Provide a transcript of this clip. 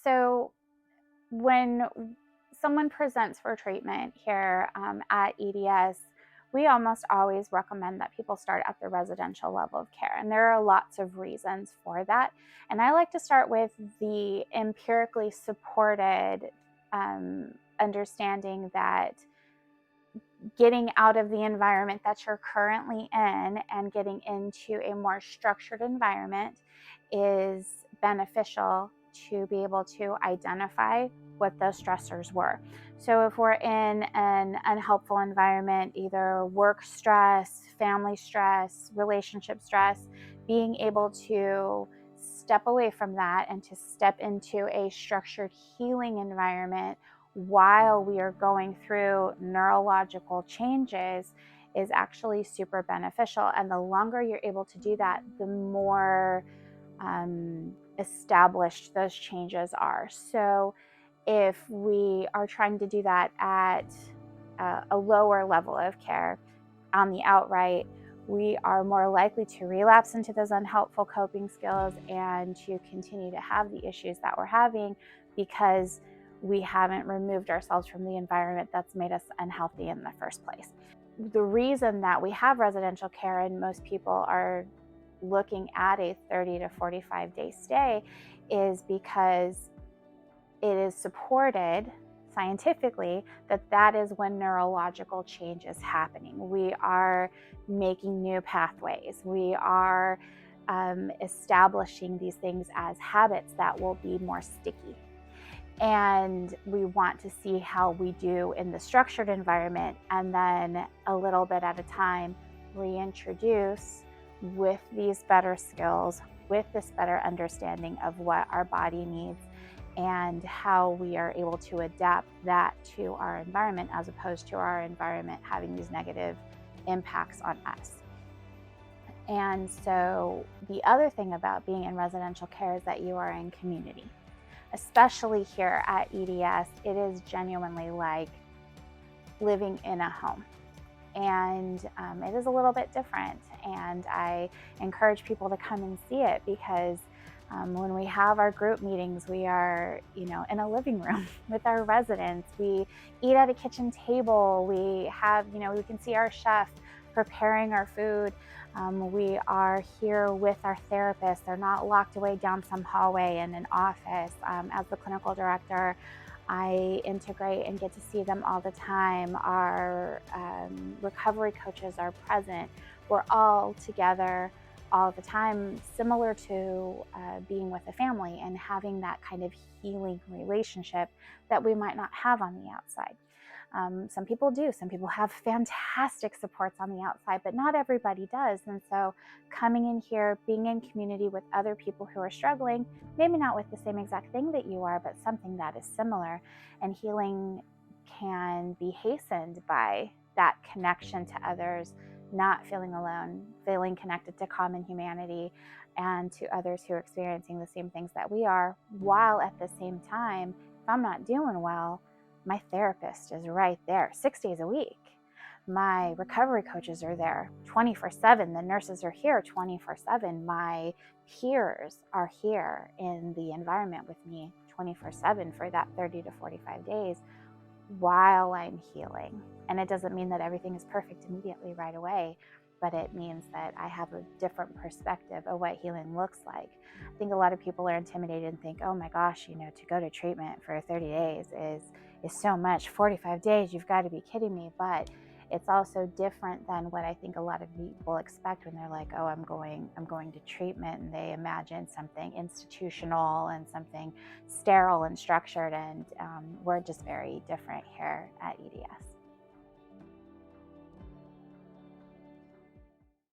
So when someone presents for treatment here at EDS, we almost always recommend that people start at the residential level of care. And there are lots of reasons for that. And I like to start with the empirically supported understanding that getting out of the environment that you're currently in and getting into a more structured environment is beneficial to be able to identify what those stressors were. So if we're in an unhelpful environment, either work stress, family stress, relationship stress, being able to step away from that and to step into a structured healing environment while we are going through neurological changes is actually super beneficial. And the longer you're able to do that, the more established those changes are. So if we are trying to do that at a lower level of care on the outright, we are more likely to relapse into those unhelpful coping skills and to continue to have the issues that we're having because we haven't removed ourselves from the environment that's made us unhealthy in the first place. The reason that we have residential care and most people are looking at a 30 to 45 day stay is because it is supported scientifically that is when neurological change is happening. We are making new pathways. We are establishing these things as habits that will be more sticky. And we want to see how we do in the structured environment, and then a little bit at a time reintroduce with these better skills, with this better understanding of what our body needs and how we are able to adapt that to our environment as opposed to our environment having these negative impacts on us. And so the other thing about being in residential care is that you are in community. Especially here at EDS, it is genuinely like living in a home. And it is a little bit different. And I encourage people to come and see it because when we have our group meetings, we are, in a living room with our residents. We eat at a kitchen table. We have, we can see our chef preparing our food. We are here with our therapists. They're not locked away down some hallway in an office. As the clinical director, I integrate and get to see them all the time. Our recovery coaches are present. We're all together all the time, similar to being with a family and having that kind of healing relationship that we might not have on the outside. Some people do. Some people have fantastic supports on the outside, but not everybody does. And so coming in here, being in community with other people who are struggling, maybe not with the same exact thing that you are, but something that is similar, and healing can be hastened by that connection to others, not feeling alone, feeling connected to common humanity and to others who are experiencing the same things that we are, while at the same time, if I'm not doing well, my therapist is right there 6 days a week. My recovery coaches are there 24/7. The nurses are here 24/7. My peers are here in the environment with me 24/7 for that 30 to 45 days while I'm healing. And it doesn't mean that everything is perfect immediately right away, but it means that I have a different perspective of what healing looks like. I think a lot of people are intimidated and think, oh my gosh, to go to treatment for 30 days is so much. 45 days, you've got to be kidding me. But it's also different than what I think a lot of people expect when they're like, oh, I'm going to treatment, and they imagine something institutional and something sterile and structured, and we're just very different here at EDS.